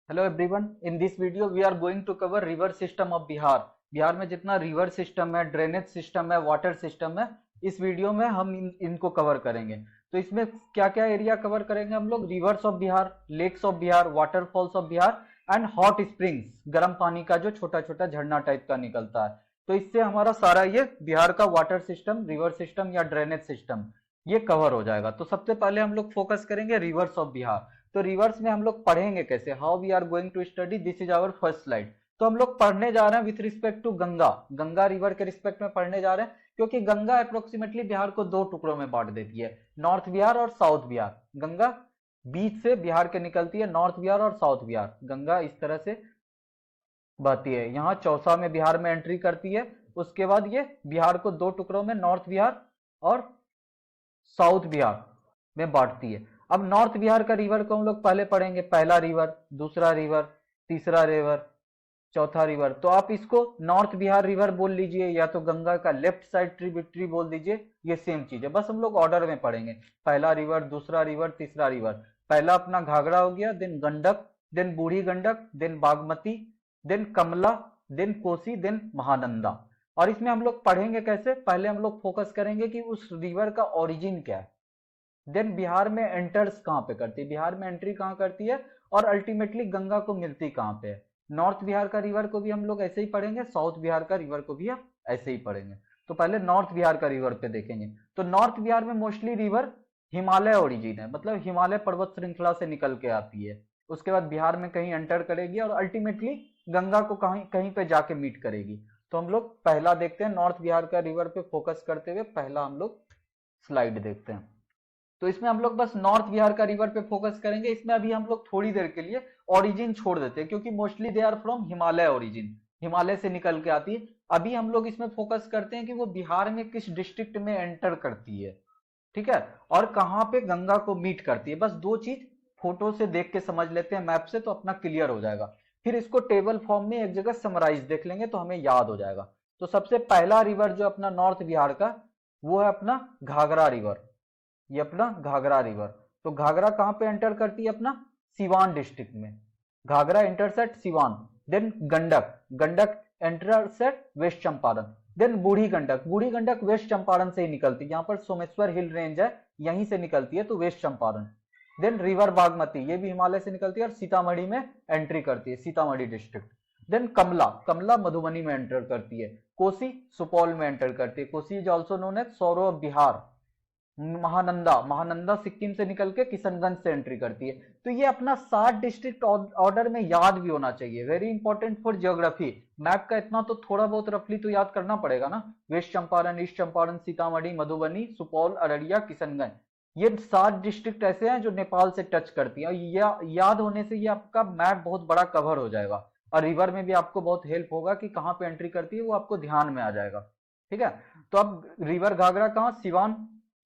Hello everyone, in this video we are going to cover river system of Bihar. Bihar में जितना river system है, drainage system है, water system है, इस video में हम इनको कवर करेंगे। तो इसमें क्या क्या एरिया कवर करेंगे हम लोग? Rivers of Bihar, lakes of Bihar, waterfalls of Bihar and hot springs, गर्म पानी का जो छोटा छोटा झरना टाइप का निकलता है। तो इससे हमारा सारा ये बिहार का वाटर सिस्टम, रिवर सिस्टम या ड्रेनेज सिस्टम ये कवर हो जाएगा। तो सबसे पहले हम लोग फोकस करेंगे रिवर्स ऑफ बिहार। तो रिवर्स में हम लोग पढ़ेंगे कैसे, how we are going to study, this is our first slide. तो हम लोग पढ़ने जा रहे हैं with respect to Ganga, Ganga river के रिस्पेक्ट में पढ़ने जा रहे हैं, क्योंकि गंगा अप्रोक्सीमेटली बिहार को दो टुकड़ों में बांट देती है, नॉर्थ बिहार और साउथ बिहार। गंगा बीच से बिहार के निकलती है, नॉर्थ बिहार और साउथ बिहार। गंगा इस तरह से बहती है, यहाँ चौसा में बिहार में एंट्री करती है। उसके बाद ये बिहार को दो टुकड़ों में, नॉर्थ बिहार और साउथ बिहार में बांटती है। अब नॉर्थ बिहार का रिवर को हम लोग पहले पढ़ेंगे, पहला रिवर, दूसरा रिवर, तीसरा रिवर, चौथा रिवर। तो आप इसको नॉर्थ बिहार रिवर बोल लीजिए या तो गंगा का लेफ्ट साइड ट्रिब्यूटरी बोल दीजिए, ये सेम चीज है, बस हम लोग ऑर्डर में पढ़ेंगे। पहला रिवर, दूसरा रिवर, तीसरा रिवर। पहला अपना घाघरा हो गया, then Gandak, then Burhi Gandak, then Bagmati, then कमला, देन कोसी, देन महानंदा। और इसमें हम लोग पढ़ेंगे कैसे, पहले हम लोग फोकस करेंगे कि उस रिवर का ओरिजिन क्या है, देन बिहार में एंटर्स कहाँ पे करती है, बिहार में एंट्री कहाँ करती है, और अल्टीमेटली गंगा को मिलती कहाँ पे है। नॉर्थ बिहार का रिवर को भी हम लोग ऐसे ही पढ़ेंगे, साउथ बिहार का रिवर को भी हम ऐसे ही पढ़ेंगे। तो पहले नॉर्थ बिहार का रिवर पे देखेंगे। तो नॉर्थ बिहार में मोस्टली रिवर हिमालय ओरिजिन है, मतलब हिमालय पर्वत श्रृंखला से निकल के आती है। उसके बाद बिहार में कहीं एंटर करेगी और अल्टीमेटली गंगा को कहीं कहीं पे जाके मीट करेगी। तो हम लोग पहला देखते हैं, नॉर्थ बिहार का रिवर पे फोकस करते हुए पहला हम लोग स्लाइड देखते हैं। तो इसमें हम लोग बस नॉर्थ बिहार का रिवर पे फोकस करेंगे। इसमें अभी हम लोग थोड़ी देर के लिए ओरिजिन छोड़ देते हैं, क्योंकि mostly they are from Himalaya origin, Himalaya से निकल के आती है। अभी हम लोग इसमें फोकस करते हैं कि वो बिहार में किस डिस्ट्रिक्ट में एंटर करती है, ठीक है, और कहाँ पे गंगा को मीट करती है। बस दो चीज फोटो से देख के समझ लेते हैं, मैप से, तो अपना क्लियर हो जाएगा। फिर इसको टेबल फॉर्म में एक जगह समराइज देख लेंगे तो हमें याद हो जाएगा। तो सबसे पहला रिवर जो अपना नॉर्थ बिहार का, वो है अपना घाघरा रिवर। ये अपना घाघरा रिवर। तो घाघरा कहाँ पे एंटर करती है, अपना सिवान डिस्ट्रिक्ट में। Ghaghra enters at Siwan. Then Gandak, Gandak enters at west Champaran. Then Burhi Gandak, Burhi Gandak waste Champaran से ही निकलती है, यहाँ पर सोमेश्वर हिल रेंज है, यहीं से निकलती है, तो west Champaran. Then river Bagmati, ये भी हिमालय से निकलती है और सीतामढ़ी में एंट्री करती है, सीतामढ़ी डिस्ट्रिक्ट। देन कमला, कमला मधुबनी में एंटर करती है। कोसी सुपौल में एंटर करती है, Kosi is also known as sorrow of Bihar. Mahananda, Mahananda Sikkim से निकल के किशनगंज से एंट्री करती है। तो ये अपना 7 डिस्ट्रिक्ट ऑर्डर में याद भी होना चाहिए, very important for geography. Map का इतना तो थोड़ा बहुत रफली तो याद करना पड़ेगा ना। वेस्ट चंपारण, ईस्ट चंपारण, सीतामढ़ी, मधुबनी, सुपौल, अररिया, किशनगंज, ये 7 डिस्ट्रिक्ट ऐसे हैं जो नेपाल से टच करती है। याद होने से ये आपका मैप बहुत बड़ा कवर हो जाएगा, और रिवर में भी आपको बहुत हेल्प होगा कि कहाँ पे एंट्री करती है, वो आपको ध्यान में आ जाएगा, ठीक है। तो अब रिवर घाघरा कहाँ, सिवान।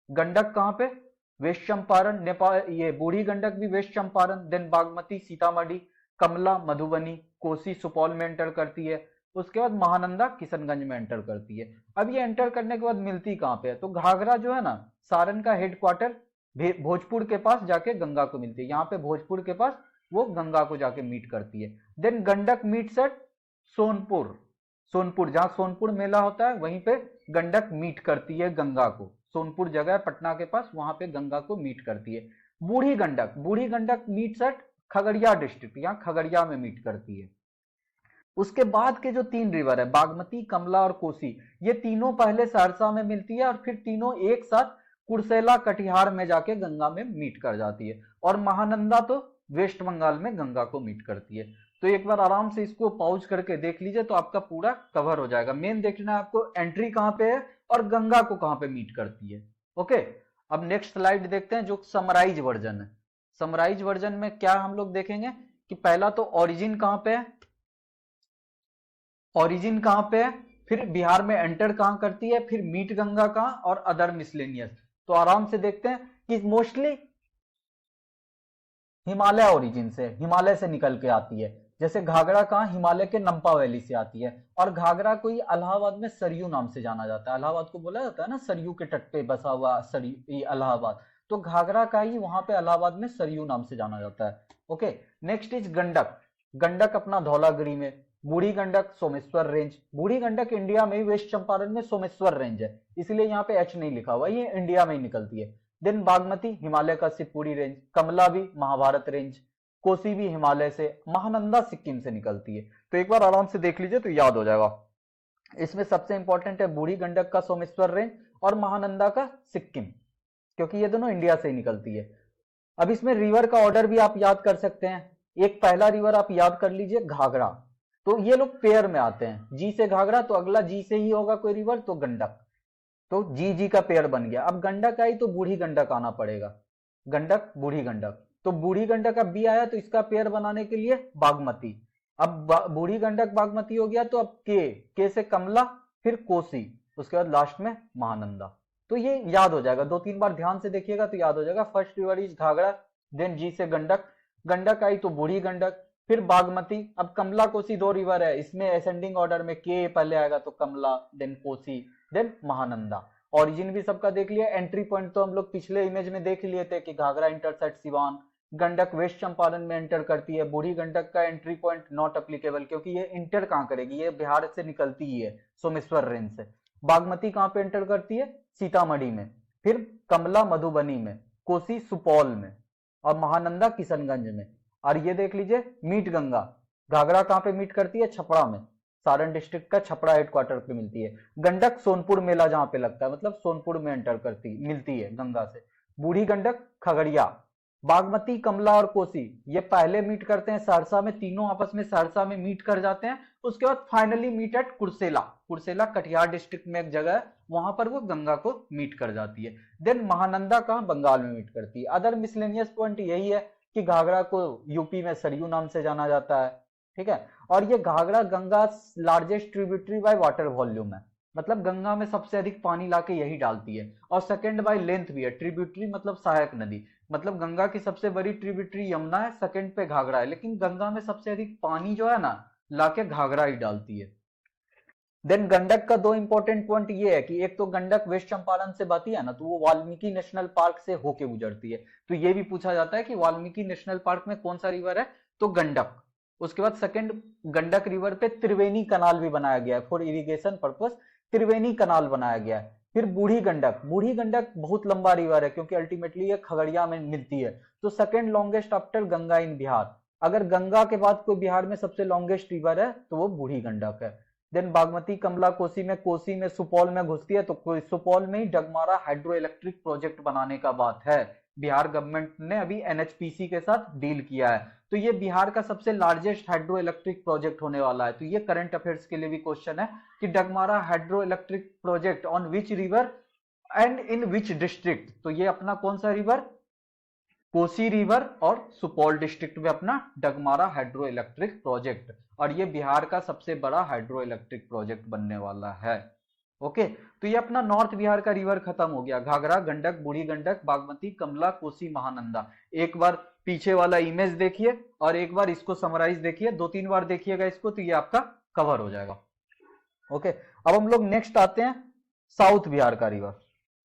गंडक कहाँ पे, वेस्ट चंपारण नेपाल, ये बूढ़ी गंडक भी वेस्ट चंपारण। देन बागमती सीतामढ़ी, कमला मधुबनी, कोसी सुपौल में एंटर करती है। उसके बाद महानंदा किशनगंज में एंटर करती है। अब ये एंटर करने के बाद मिलती कहाँ पे है, तो घाघरा जो है ना, सारण का हेडक्वार्टर भोजपुर के पास जाके गंगा को मिलती है, यहाँ पे भोजपुर के पास वो गंगा को जाके मीट करती है। Then Gandak meets at Sonpur, Sonpur जहां सोनपुर मेला होता है वहीं पे गंडक मीट करती है गंगा को। सोनपुर जगह है पटना के पास, वहां पे गंगा को मीट करती है। बूढ़ी गंडक, बूढ़ी Gandak meets eight Khagaria district, यहाँ खगड़िया में मीट करती है। उसके बाद के जो 3 रिवर है, बागमती, कमला और कोसी, ये तीनों पहले सहरसा में मिलती है और फिर तीनों एक साथ कुर्सेला कटिहार में जाके गंगा में मीट कर जाती है। और महानंदा तो वेस्ट बंगाल में गंगा को मीट करती है। तो एक बार आराम से इसको पॉज करके देख लीजिए तो आपका पूरा कवर हो जाएगा। मेन देखना है आपको एंट्री कहाँ पे है और गंगा को कहाँ पे मीट करती है। ओके, अब नेक्स्ट स्लाइड देखते हैं जो समराइज वर्जन है। समराइज वर्जन में क्या हम लोग देखेंगे कि पहला तो ओरिजिन कहाँ पे है, ओरिजिन कहाँ पे है, फिर बिहार में एंटर कहाँ करती है, फिर मीट गंगा कहाँ, और अदर मिसलेनियस। तो आराम से देखते हैं कि मोस्टली हिमालय ओरिजिन से, हिमालय से निकल के आती है। जैसे घाघरा कहाँ, हिमालय के नंपा वैली से आती है। और घाघरा को ही इलाहाबाद में सरयू नाम से जाना जाता है, इलाहाबाद को बोला जाता है ना सरयू के तट पे बसा हुआ सरयू, ये इलाहाबाद। तो घाघरा का ही वहां पे इलाहाबाद में सरयू नाम से जाना जाता है। Okay, next is Gandak. Gandak अपना धौलागिरी में, बूढ़ी गंडक सोमेश्वर रेंज। बूढ़ी गंडक इंडिया में वेस्ट चंपारण में सोमेश्वर रेंज है, इसलिए यहाँ पे एच नहीं लिखा हुआ, ये इंडिया में ही निकलती है। देन बागमती हिमालय का शिवपुरी रेंज, कमला भी महाभारत रेंज, कोसी भी हिमालय से, महानंदा सिक्किम से निकलती है। तो एक बार आराम से देख लीजिए तो याद हो जाएगा। इसमें सबसे इंपॉर्टेंट है बूढ़ी गंडक का सोमेश्वर रेंज और महानंदा का सिक्किम, क्योंकि ये दोनों इंडिया से ही निकलती है। अब इसमें रिवर का ऑर्डर भी आप याद कर सकते हैं। एक पहला रिवर आप याद कर लीजिए घाघरा, तो ये लोग पेयर में आते हैं, जी से घाघरा तो अगला जी से ही होगा कोई रिवर तो गंडक, तो जी जी का पेयर बन गया। अब गंडक आई तो बूढ़ी गंडक आना पड़ेगा, गंडक बूढ़ी गंडक, तो बूढ़ी गंडक अब बी आया तो इसका पेयर बनाने के लिए बागमती। अब बूढ़ी गंडक बागमती हो गया तो अब के से कमला, फिर कोसी, उसके बाद लास्ट में महानंदा। तो ये याद हो जाएगा, 2-3 बार ध्यान से देखिएगा तो याद हो जाएगा। First river is Ghaghara, then G से गंडक, गंडक आई तो बूढ़ी गंडक, फिर बागमती। अब कमला कोसी 2 रिवर है, इसमें असेंडिंग ऑर्डर में के पहले आएगा तो Kamla, then Kosi, then Mahananda. Origin भी सबका देख लिया। एंट्री पॉइंट तो हम लोग पिछले इमेज में देख लिए थे कि घाघरा इंटरसेक्ट सिवान, गंडक वेस्ट चंपारण में एंटर करती है। बूढ़ी गंडक का एंट्री पॉइंट नॉट एप्लीकेबल, क्योंकि ये इंटर कहां करेगी, ये बिहार से निकलती ही है सोमेश्वर रेंज से। बागमती कहां पे एंटर करती है, सीतामढ़ी में, फिर कमला मधुबनी में, कोसी सुपौल में, और महानंदा किशनगंज में। और ये देख लीजिए मीट गंगा, घाघरा कहां पे मीट करती है, छपरा में, सारण डिस्ट्रिक्ट का छपरा हेडक्वार्टर पे मिलती है। गंडक सोनपुर मेला जहां पे लगता है, मतलब सोनपुर में एंटर करती मिलती है गंगा से। बूढ़ी गंडक खगड़िया। बागमती कमला और कोसी ये पहले मीट करते हैं सहरसा में, तीनों आपस में सहरसा में मीट कर जाते हैं। उसके बाद finally meet at Kursela, Kursela Katihar district में एक जगह है, वहां पर वो गंगा को मीट कर जाती है। देन महानंदा कहां, बंगाल में मीट करती है। अदर मिसलेनियस पॉइंट यही है कि घाघरा को यूपी में सरयू नाम से जाना जाता है, ठीक है। और ये Ghaghra Ganga largest tributary by water volume है, मतलब गंगा में सबसे अधिक पानी लाके यही डालती है। और सेकंड बाय लेंथ भी है, ट्रिब्यूटरी मतलब सहायक नदी, मतलब गंगा की सबसे बड़ी ट्रिब्यूटरी यमुना है, सेकंड पे घाघरा है, लेकिन गंगा में सबसे अधिक पानी जो है ना लाके घाघरा ही डालती है। देन गंडक का 2 इंपॉर्टेंट पॉइंट ये है कि एक तो गंडक वेस्ट चंपारण से बहती है ना, तो वो वाल्मीकि नेशनल पार्क से होके गुजरती है। तो ये भी पूछा जाता है कि वाल्मीकि नेशनल पार्क में कौन सा रिवर है, तो गंडक। उसके बाद सेकंड, गंडक रिवर पे त्रिवेणी कनाल भी बनाया गया है फॉर इरिगेशन पर्पस, त्रिवेणी कनाल बनाया गया है। फिर बूढ़ी गंडक, बूढ़ी गंडक बहुत लंबा रिवर है क्योंकि अल्टीमेटली ये खगड़िया में मिलती है, तो सेकंड लॉन्गेस्ट आफ्टर गंगा इन बिहार। अगर गंगा के बाद कोई बिहार में सबसे लॉन्गेस्ट रिवर है तो वो बूढ़ी गंडक है। देन बागमती कमला कोसी में सुपौल में घुसती है, तो कोई सुपौल में ही डगमारा हाइड्रो इलेक्ट्रिक प्रोजेक्ट बनाने का बात है। बिहार गवर्नमेंट ने अभी एनएचपीसी के साथ डील किया है, तो ये बिहार का सबसे लार्जेस्ट हाइड्रो इलेक्ट्रिक प्रोजेक्ट होने वाला है। तो ये करंट अफेयर्स के लिए भी क्वेश्चन है कि Dagmara hydro electric project on which river and in which district. तो ये अपना कौन सा रिवर, कोसी रिवर, और सुपौल डिस्ट्रिक्ट में अपना डगमारा हाइड्रो इलेक्ट्रिक प्रोजेक्ट, और ये बिहार का सबसे बड़ा हाइड्रो इलेक्ट्रिक प्रोजेक्ट बनने वाला है। ओके, तो ये अपना नॉर्थ बिहार का रिवर खत्म हो गया, घाघरा, गंडक, बूढ़ी गंडक, बागमती, कमला, कोसी, महानंदा। एक बार पीछे वाला इमेज देखिए और एक बार इसको समराइज देखिए, 2-3 बार देखिएगा इसको तो ये आपका कवर हो जाएगा। ओके, अब हम लोग नेक्स्ट आते हैं साउथ बिहार का रिवर।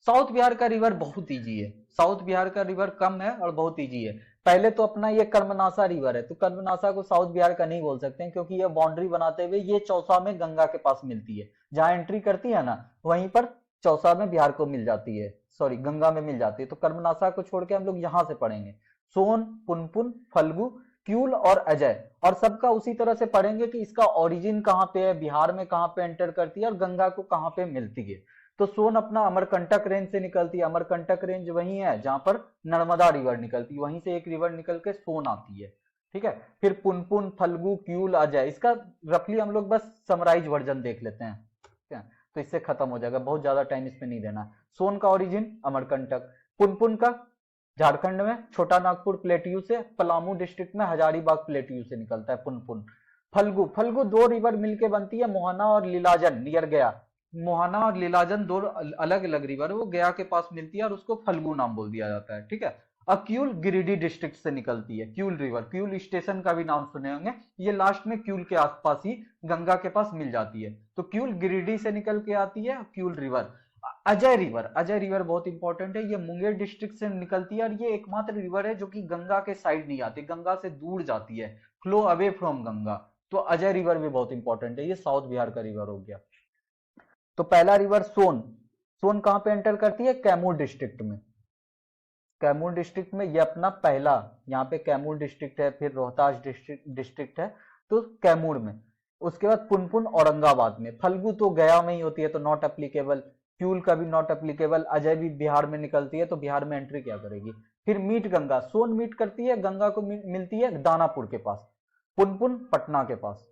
साउथ बिहार का रिवर बहुत इजी है, साउथ बिहार का रिवर कम है और बहुत इजी है। पहले तो अपना ये कर्मनासा रिवर है, तो कर्मनासा को साउथ बिहार का नहीं बोल सकते हैं क्योंकि ये बाउंड्री बनाते हुए ये चौसा में गंगा के पास मिलती है, जहां एंट्री करती है ना वहीं पर चौसा में बिहार को मिल जाती है, सॉरी गंगा में मिल जाती है। तो कर्मनासा को छोड़ के हम लोग यहां से पढ़ेंगे सोन, पुनपुन, फल्गु, क्यूल और अजय, और सबका उसी तरह से पढ़ेंगे कि इसका ओरिजिन कहाँ पे है, बिहार में कहाँ पे एंटर करती है और गंगा को कहाँ पे मिलती है। तो सोन अपना अमरकंटक रेंज से निकलती है, अमरकंटक रेंज वही है जहां पर नर्मदा रिवर निकलती है, वहीं से एक रिवर निकल के सोन आती है, ठीक है। फिर पुनपुन, फल्गु, क्यूल, अजय, इसका रफली हम लोग बस समराइज वर्जन देख लेते हैं, ठीक है, तो इससे खत्म हो जाएगा, बहुत ज्यादा टाइम इसमें नहीं देना। सोन का ओरिजिन अमरकंटक, पुनपुन का झारखंड में छोटा नागपुर प्लेट्यू से, पलामू डिस्ट्रिक्ट में हजारीबाग प्लेट्यू से निकलता है पुनपुन। फल्गु, फल्गु 2 रिवर मिलके बनती है, मोहना और लीलाजन नियर गया, मोहना और लीलाजन 2 अलग अलग रिवर है, वो गया के पास मिलती है और उसको फल्गु नाम बोल दिया जाता है, ठीक है। क्यूल गिरिडीह डिस्ट्रिक्ट से निकलती है, क्यूल रिवर, क्यूल स्टेशन का भी नाम सुने होंगे, ये लास्ट में क्यूल के आसपास ही गंगा के पास मिल जाती है, तो क्यूल गिरिडीह से निकल के आती है Kiul river. Ajay river, Ajay river बहुत इंपॉर्टेंट है, ये मुंगेर डिस्ट्रिक्ट से निकलती है और ये एकमात्र रिवर है जो कि गंगा के साइड नहीं आती, गंगा से दूर जाती है, फ्लो अवे फ्रॉम गंगा। तो अजय रिवर भी बहुत इंपॉर्टेंट है, ये साउथ बिहार का रिवर हो गया। तो पहला रिवर सोन, सोन कहां पे एंटर करती है? कैमूर डिस्ट्रिक्ट में। कैमूर डिस्ट्रिक्ट में ये अपना पहला, यहाँ पे कैमूर डिस्ट्रिक्ट है, फिर रोहतास डिस्ट्रिक्ट है, तो कैमूर में। उसके बाद पुनपुन औरंगाबाद में। फल्गु तो गया में ही होती है तो नॉट एप्लीकेबल। क्यूल का भी नॉट एप्लीकेबल। अजय भी बिहार में निकलती है तो बिहार में एंट्री क्या करेगी? फिर मीट गंगा, सोन मीट करती है गंगा को, मिलती है दानापुर के पास, पुनपुन पटना के पास।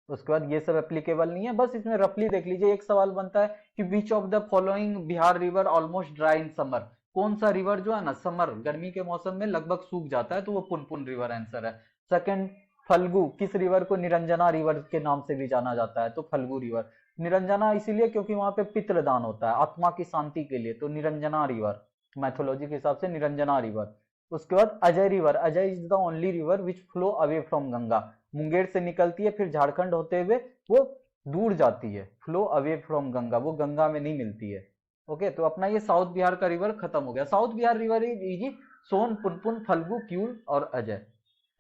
उसके बाद ये सब एप्लीकेबल नहीं है, बस इसमें रफली देख लीजिए। एक सवाल बनता है कि which of the following Bihar river almost dry in summer, कौन सा रिवर जो है ना समर गर्मी के मौसम में लगभग सूख जाता है, तो वो पुनपुन रिवर आंसर है। सेकंड, फल्गु, किस रिवर को निरंजना रिवर के नाम से भी जाना जाता है? तो फल्गु रिवर। निरंजना इसीलिए क्योंकि वहां पे पितृदान होता है आत्मा की शांति के लिए, तो निरंजना रिवर, मैथोलॉजी के हिसाब से निरंजना रिवर। उसके बाद Ajay river, Ajay is the only river which flow away from Ganga, Munger से निकलती है फिर झारखंड होते हुए वो दूर जाती है, फ्लो अवे फ्रॉम गंगा, वो गंगा में नहीं मिलती है। ओके, तो अपना ये साउथ बिहार का रिवर खत्म हो गया। साउथ बिहार रिवर इज सोन, पुनपुन, फल्गु, क्यूल और अजय।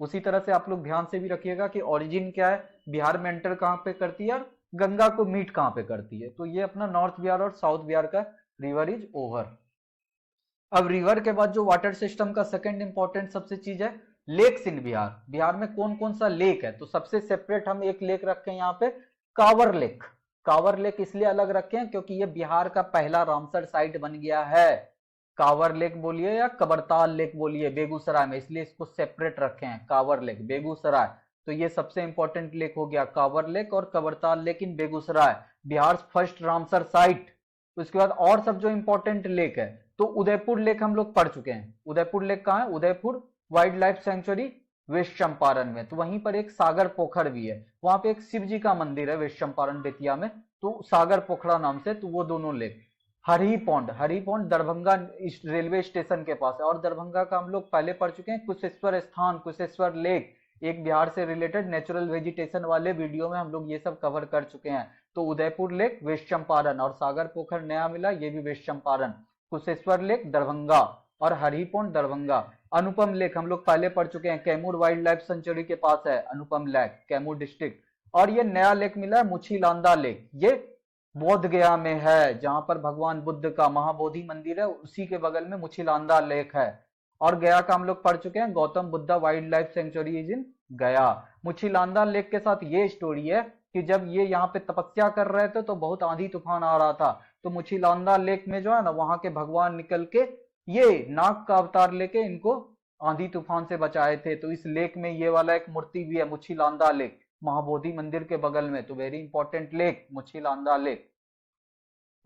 उसी तरह से आप लोग ध्यान से भी रखिएगा कि ओरिजिन क्या है, बिहार में एंटर कहां पे करती है और गंगा को मीट कहां पे करती है। तो ये अपना नॉर्थ बिहार और साउथ बिहार का रिवर इज ओवर। अब रिवर के बाद जो वाटर सिस्टम का सेकंड इंपॉर्टेंट सबसे चीज है लेक्स इन बिहार। बिहार में कौन कौन सा लेक है? तो सबसे सेपरेट हम एक लेक रखे हैं यहाँ पे, कांवर लेक। कांवर लेक इसलिए अलग रखे हैं क्योंकि ये बिहार का पहला रामसर साइट बन गया है। कांवर लेक बोलिए या कबरताल लेक बोलिए बेगूसराय में, इसलिए इसको सेपरेट रखे हैं, कांवर लेक बेगूसराय। तो ये सबसे इंपॉर्टेंट लेक हो गया, कांवर लेक और Kabartal lake in Begusarai, Bihar first Ramsar site. उसके बाद और सब जो इंपॉर्टेंट लेक है, तो उदयपुर लेक हम लोग पढ़ चुके हैं। उदयपुर लेक कहाँ है? Udaipur wildlife sanctuary west Champaran में। तो वहीं पर एक सागर पोखर भी है, वहां पे एक शिव जी का मंदिर है वेस्ट चंपारण बेतिया में, तो सागर पोखरा नाम से। तो वो दोनों लेक। हरी पौंड, हरी पौंड दरभंगा रेलवे स्टेशन के पास है, और दरभंगा का हम लोग पहले पढ़ चुके हैं। कुशेश्वर स्थान, कुशेश्वर लेक, एक बिहार से रिलेटेड नेचुरल वेजिटेशन वाले वीडियो में हम लोग ये सब कवर कर चुके हैं। तो उदयपुर लेक वेस्ट चंपारण, और सागर पोखर नया मिला, ये भी वेस्ट चंपारण। कुशेश्वर लेक दरभंगा और हरिपौंड दरभंगा। अनुपम लेक हम लोग पहले पढ़ चुके हैं, कैमूर वाइल्ड लाइफ सेंचुरी के पास है अनुपम लेक, कैमूर डिस्ट्रिक्ट। और ये नया लेक मिला है मुछी लांदा लेक, ये बोध गया में है, जहां पर भगवान बुद्ध का महाबोधि मंदिर है, उसी के बगल में मुछी लांदा लेक है। और गया का हम लोग पढ़ चुके हैं, Gautam Buddha wild life sanctuary is in गया। मुछी लांदा लेक के साथ ये स्टोरी है कि जब ये यहाँ पे तपस्या कर रहे थे तो बहुत आंधी तूफान आ रहा था, तो मुछी लांदा लेक में जो है ना, वहां के भगवान निकल के ये नाग का अवतार लेके इनको आंधी तूफान से बचाए थे। तो इस लेक में ये वाला एक मूर्ति भी है, मुछी लांदा लेक, महाबोधि मंदिर के बगल में। तो वेरी इंपॉर्टेंट लेक मुछी लांदा लेक।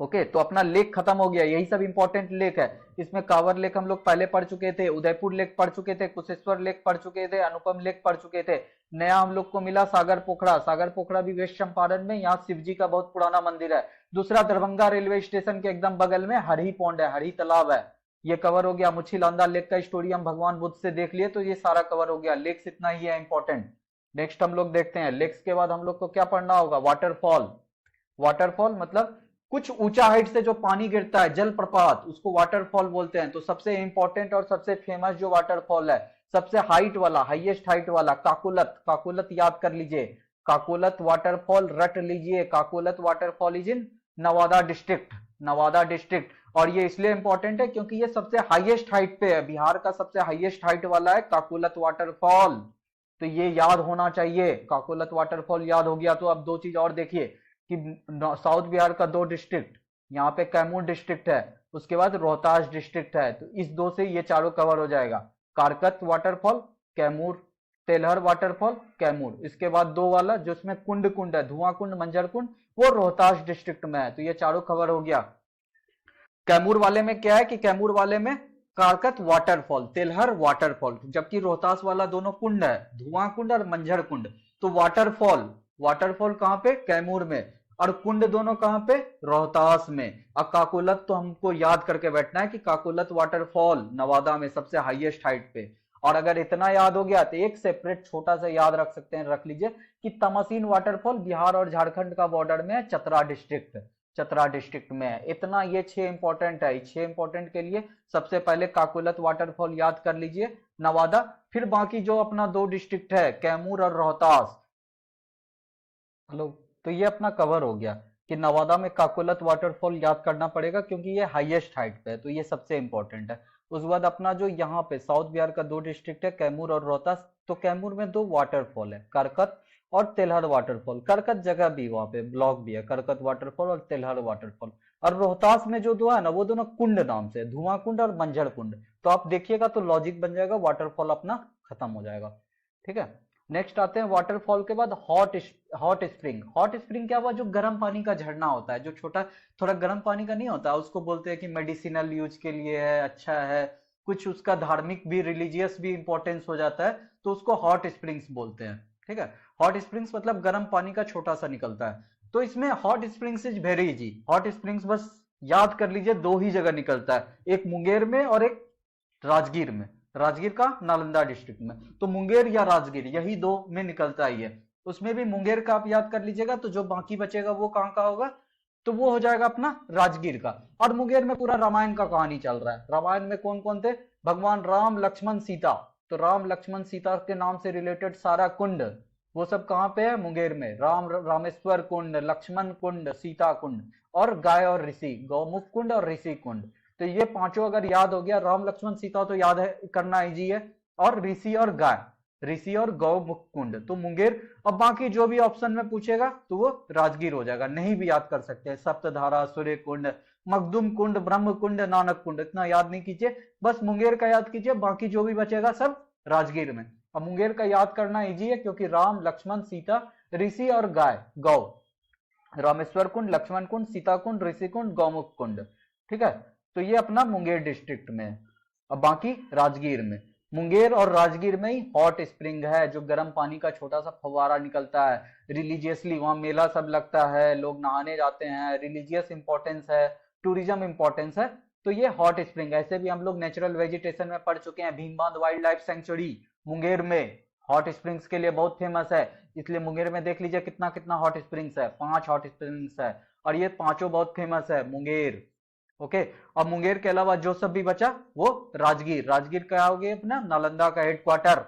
ओके, तो अपना लेक खत्म हो गया, यही सब इंपॉर्टेंट लेक है। इसमें कांवर लेक हम लोग पहले पढ़ चुके थे, उदयपुर लेक पढ़ चुके थे, कुशेश्वर लेक पढ़ चुके थे, अनुपम लेक पढ़ चुके थे। नया हम लोग को मिला सागर पोखरा, सागर पोखरा भी वेस्ट चंपारण में, यहाँ शिव जी का बहुत पुराना मंदिर है। दूसरा, दरभंगा रेलवे स्टेशन के एकदम बगल में हरी पौंड है, हरी तालाब है। ये कवर हो गया। मुछी लांदा लेक का स्टोरी हम भगवान बुद्ध से देख लिए, तो ये सारा कवर हो गया। लेक्स इतना ही है इंपॉर्टेंट। नेक्स्ट हम लोग देखते हैं, लेक्स के बाद हम लोग को क्या पढ़ना होगा? वाटरफॉल। वाटरफॉल मतलब कुछ ऊंचा हाइट से जो पानी गिरता है, जलप्रपात, उसको वाटरफॉल बोलते हैं। तो सबसे इंपॉर्टेंट और सबसे फेमस जो वाटरफॉल है, सबसे हाइट वाला, हाईएस्ट हाइट वाला, काकोलत। काकोलत याद कर लीजिए, काकोलत वाटरफॉल रट लीजिए। Kakolat waterfall is in Nawada district, Nawada district. और ये इसलिए इंपॉर्टेंट है क्योंकि ये सबसे हाईएस्ट हाइट पे है, बिहार का सबसे हाईएस्ट हाइट वाला है काकोलत वाटरफॉल। तो ये याद होना चाहिए, काकोलत वाटरफॉल याद हो गया। तो अब दो चीज और देखिए कि साउथ बिहार का दो डिस्ट्रिक्ट, यहाँ पे कैमूर डिस्ट्रिक्ट है, उसके बाद रोहतास डिस्ट्रिक्ट है। तो इस दो से ये चारों कवर हो जाएगा, कारकत वाटरफॉल कैमूर, तेलहर वाटरफॉल कैमूर। इसके बाद दो वाला जो इसमें कुंड कुंड है, धुआं कुंड, मंजर कुंड, वो रोहतास डिस्ट्रिक्ट में है। तो ये चारों कवर हो गया। कैमूर वाले में क्या है कि कैमूर वाले में कारकत वाटरफॉल, तेलहर वाटरफॉल, जबकि रोहतास वाला दोनों कुंड है, धुआं कुंड और मंझर कुंड। तो वाटरफॉल, वाटरफॉल कहां पे? कैमूर में। और कुंड दोनों कहां पे? रोहतास में। और काकोलत तो हमको याद करके बैठना है कि काकोलत वाटरफॉल नवादा में सबसे हाईएस्ट हाइट पे। और अगर इतना याद हो गया तो एक सेपरेट छोटा सा याद रख सकते हैं, रख लीजिए कि तमसीन वाटरफॉल बिहार और झारखंड का बॉर्डर में है, चतरा डिस्ट्रिक्ट, चतरा डिस्ट्रिक्ट में है। इतना ये 6 इंपॉर्टेंट है। 6 इंपॉर्टेंट के लिए सबसे पहले काकोलत वाटरफॉल याद कर लीजिए, नवादा। फिर बाकी जो अपना दो डिस्ट्रिक्ट है कैमूर और रोहतास, हेलो, तो ये अपना कवर हो गया कि नवादा में काकोलत वाटरफॉल याद करना पड़ेगा क्योंकि ये हाईएस्ट हाइट पे है, तो ये सबसे इंपॉर्टेंट है। उसके बाद अपना जो यहाँ पे साउथ बिहार का दो डिस्ट्रिक्ट है कैमूर और रोहतास, तो कैमूर में दो वाटरफॉल है, करकत और तेलहर वाटरफॉल। करकत जगह भी वहाँ पे ब्लॉक भी है, करकत वाटरफॉल और तेलहर वाटरफॉल। और रोहतास में जो दो है ना वो दोनों कुंड नाम से, धुआं कुंड और मंझर कुंड। तो आप देखिएगा तो लॉजिक बन जाएगा, वाटरफॉल अपना खत्म हो जाएगा। ठीक है, नेक्स्ट आते हैं वाटरफॉल के बाद हॉट स्प्रिंग। हॉट स्प्रिंग क्या हुआ, जो गर्म पानी का झरना होता है, जो छोटा थोड़ा गर्म पानी का नहीं होता, उसको बोलते हैं कि मेडिसिनल यूज के लिए है, अच्छा है, कुछ उसका धार्मिक भी रिलीजियस भी इंपॉर्टेंस हो जाता है, तो उसको हॉट स्प्रिंग्स बोलते हैं। ठीक है, हॉट स्प्रिंग्स मतलब गर्म पानी का छोटा सा निकलता है। तो इसमें hot springs is very easy. Hot springs बस याद कर लीजिए, दो ही जगह निकलता है, एक मुंगेर में और एक राजगीर में। राजगीर का नालंदा डिस्ट्रिक्ट में, तो मुंगेर या राजगीर यही दो में निकलता ही है। उसमें भी मुंगेर का आप याद कर लीजिएगा, तो जो बाकी बचेगा वो कहाँ का होगा, तो वो हो जाएगा अपना राजगीर का। और मुंगेर में पूरा रामायण का कहानी चल रहा है। रामायण में कौन कौन थे, भगवान राम लक्ष्मण सीता, तो राम लक्ष्मण सीता के नाम से रिलेटेड सारा कुंड वो सब कहाँ पे है, मुंगेर में। रामेश्वर कुंड, लक्ष्मण कुंड, सीता कुंड, और गाय और ऋषि, गौमुख कुंड और ऋषि कुंड। तो ये पांचों अगर याद हो गया, राम लक्ष्मण सीता तो याद है, करना इजी है, और ऋषि और गाय, ऋषि और गौमुख कुंड, तो मुंगेर। अब बाकी जो भी ऑप्शन में पूछेगा तो वो राजगीर हो जाएगा, नहीं भी याद कर सकते हैं, सप्तधारा, सूर्य कुंड, मखदुम कुंड, ब्रह्म कुंड, नानक कुंड, इतना याद नहीं कीजिए, बस मुंगेर का याद कीजिए, बाकी जो भी बचेगा सब राजगीर में। अब मुंगेर का याद करना इजी है क्योंकि राम लक्ष्मण सीता, ऋषि और गाय गौ, रामेश्वर कुंड, लक्ष्मण कुंड, सीता कुंड, ऋषि कुंड, गौमुख कुंड। ठीक है, तो ये अपना मुंगेर डिस्ट्रिक्ट में है। अब बाकी राजगीर में, मुंगेर और राजगीर में ही हॉट स्प्रिंग है, जो गर्म पानी का छोटा सा फव्वारा निकलता है। रिलीजियसली वहां मेला सब लगता है, लोग नहाने जाते हैं, रिलीजियस इंपॉर्टेंस है, टूरिज्म इंपॉर्टेंस है। तो ये हॉट स्प्रिंग, ऐसे भी हम लोग नेचुरल वेजिटेशन में पढ़ चुके हैं, Bhimbandh wild life sanctuary Munger में हॉट स्प्रिंग्स के लिए बहुत फेमस है। इसलिए मुंगेर में देख लीजिए कितना कितना हॉट स्प्रिंग्स है, 5 हॉट स्प्रिंग्स है, और ये पांचों बहुत फेमस है मुंगेर। ओके, अब मुंगेर के अलावा जो सब भी बचा वो राजगीर। राजगीर क्या हो गया अपना, नालंदा का हेडक्वार्टर,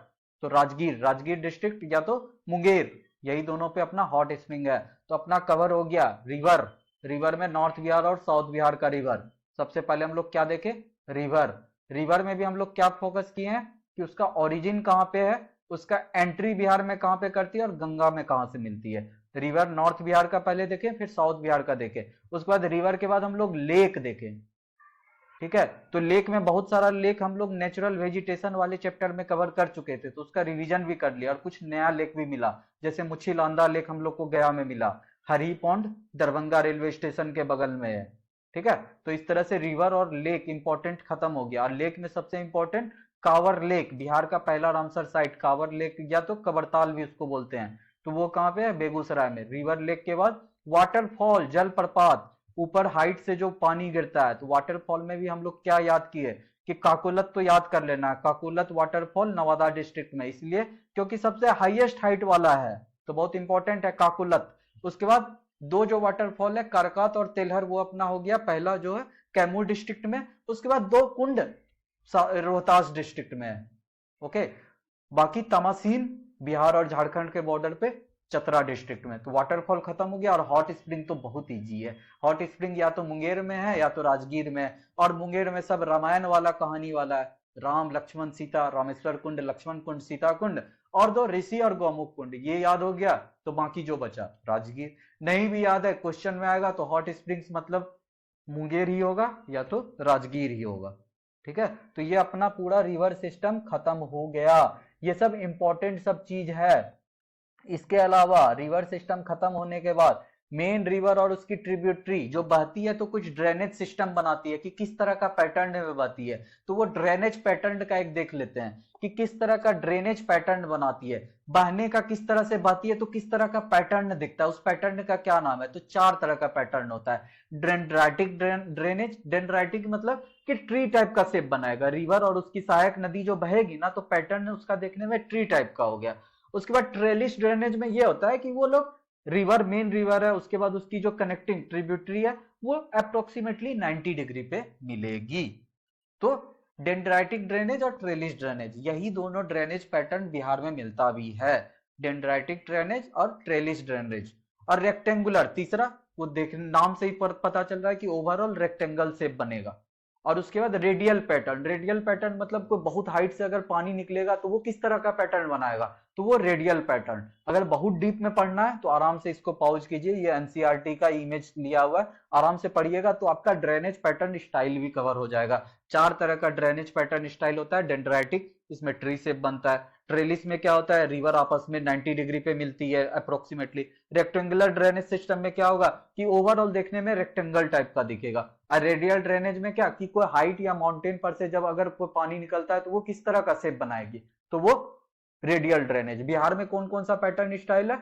तो राजगीर, राजगीर डिस्ट्रिक्ट या तो मुंगेर, यही दोनों पे अपना हॉट स्प्रिंग है। तो अपना कवर हो गया रिवर। रिवर में नॉर्थ बिहार और साउथ बिहार का रिवर। सबसे पहले हम लोग क्या देखे, रिवर। रिवर में भी हम लोग क्या फोकस किए हैं कि उसका ओरिजिन कहाँ पे है, उसका एंट्री बिहार में कहाँ पे करती है, और गंगा में कहाँ से मिलती है। रिवर नॉर्थ बिहार का पहले देखें, फिर साउथ बिहार का देखें। उसके बाद रिवर के बाद हम लोग लेक देखें। ठीक है, तो लेक में बहुत सारा लेक हम लोग नेचुरल वेजिटेशन वाले चैप्टर में कवर कर चुके थे, तो उसका रिवीजन भी कर लिया, और कुछ नया लेक भी मिला, जैसे मुच्छी लांदा लेक हम लोग को गया में मिला, हरी पौंड दरभंगा रेलवे स्टेशन के बगल में है। ठीक है, तो इस तरह से रिवर और लेक इंपॉर्टेंट खत्म हो गया। और लेक में सबसे इंपॉर्टेंट कांवर लेक, बिहार का पहला रामसर साइट कांवर लेक, या तो कबरताल भी उसको बोलते हैं, तो वो कहाँ पे है, बेगूसराय में। रिवर लेक के बाद वाटरफॉल, जलप्रपात, ऊपर हाइट से जो पानी गिरता है, तो वाटरफॉल में भी हम लोग क्या याद किए कि काकोलत तो याद कर लेना है, काकोलत वाटरफॉल नवादा डिस्ट्रिक्ट में, इसलिए क्योंकि सबसे हाईएस्ट हाइट वाला है, तो बहुत इंपॉर्टेंट है काकोलत। उसके बाद दो जो वाटरफॉल है करकत और तेलहर, वो अपना हो गया पहला जो है कैमूर डिस्ट्रिक्ट में। उसके बाद दो कुंड रोहतास डिस्ट्रिक्ट में है। ओके, बाकी तमासीन बिहार और झारखंड के बॉर्डर पे चतरा डिस्ट्रिक्ट में। तो वाटरफॉल खत्म हो गया, और हॉट स्प्रिंग तो बहुत इजी है। हॉट स्प्रिंग या तो मुंगेर में है या तो राजगीर में है, और मुंगेर में सब रामायण वाला कहानी वाला है, राम लक्ष्मण सीता, रामेश्वर कुंड, लक्ष्मण कुंड, सीता कुंड, और दो ऋषि और गौमुख कुंड। ये याद हो गया, तो बाकी जो बचा राजगीर। नहीं भी याद है, क्वेश्चन में आएगा तो हॉट स्प्रिंग्स मतलब मुंगेर ही होगा या तो राजगीर ही होगा। ठीक है, तो ये अपना पूरा रिवर सिस्टम खत्म हो गया। ये सब इंपॉर्टेंट सब चीज है। इसके अलावा रिवर सिस्टम खत्म होने के बाद मेन रिवर और उसकी ट्रिब्यूटरी जो बहती है, तो कुछ ड्रेनेज सिस्टम बनाती है कि किस तरह का पैटर्न में बहती है। तो वो ड्रेनेज पैटर्न का एक देख लेते हैं कि किस तरह का ड्रेनेज पैटर्न बनाती है, बहने का किस तरह से बहती है, तो किस तरह का पैटर्न दिखता है, उस पैटर्न का क्या नाम है। तो 4 तरह का पैटर्न होता है। डेंड्राइटिक ड्रेनेज, डेंड्राइटिक मतलब कि ट्री टाइप का शेप बनाएगा। रिवर और उसकी सहायक नदी जो बहेगी ना, तो पैटर्न उसका देखने में ट्री टाइप का हो गया। उसके बाद ट्रेलिश ड्रेनेज में ये होता है कि वो लोग रिवर, मेन रिवर है, उसके बाद उसकी जो कनेक्टिंग ट्रिब्यूटरी है वो अप्रोक्सीमेटली 90 डिग्री पे मिलेगी। तो डेंड्राइटिक ड्रेनेज और ट्रेलिस ड्रेनेज, यही दोनों ड्रेनेज पैटर्न बिहार में मिलता भी है, डेंड्राइटिक ड्रेनेज और ट्रेलिस ड्रेनेज। और रेक्टेंगुलर तीसरा, वो देख नाम से ही पता चल रहा है कि ओवरऑल रेक्टेंगल शेप बनेगा। और उसके बाद रेडियल पैटर्न, रेडियल पैटर्न मतलब कोई बहुत हाइट से अगर पानी निकलेगा तो वो किस तरह का पैटर्न बनाएगा, तो वो रेडियल पैटर्न। अगर बहुत डीप में पढ़ना है तो आराम से इसको पॉज कीजिए, ये एनसीईआरटी का इमेज लिया हुआ है, आराम से पढ़िएगा तो आपका ड्रेनेज पैटर्न स्टाइल भी कवर हो जाएगा। 4 तरह का ड्रेनेज पैटर्न स्टाइल होता है। डेंड्राइटिक, इसमें ट्री शेप बनता है। ट्रेलिस में क्या होता है, रिवर आपस में 90 डिग्री पे मिलती है अप्रोक्सीमेटली। रेक्टेंगुलर ड्रेनेज सिस्टम में क्या होगा कि ओवरऑल देखने में रेक्टेंगल टाइप का दिखेगा। और रेडियल ड्रेनेज में क्या कि कोई हाइट या माउंटेन पर से जब अगर कोई पानी निकलता है तो वो किस तरह का शेप बनाएगी, तो वो रेडियल ड्रेनेज। बिहार में कौन कौन सा पैटर्न स्टाइल है,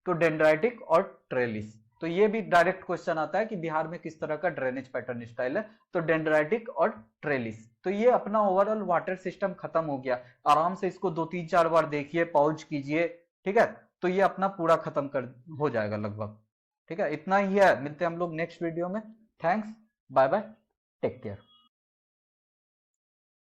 तो डेंड्राइटिक और ट्रेलिस। तो ये भी डायरेक्ट क्वेश्चन आता है कि बिहार में किस तरह का ड्रेनेज पैटर्न स्टाइल है, तो डेंड्राइटिक और ट्रेलिस। तो ये अपना ओवरऑल वाटर सिस्टम खत्म हो गया। आराम से इसको 2-3-4 बार देखिए, पॉज कीजिए, ठीक है। तो ये अपना पूरा खत्म कर हो जाएगा लगभग, ठीक है। इतना ही है, मिलते हैं हम लोग नेक्स्ट वीडियो में। Thanks, bye bye, take care.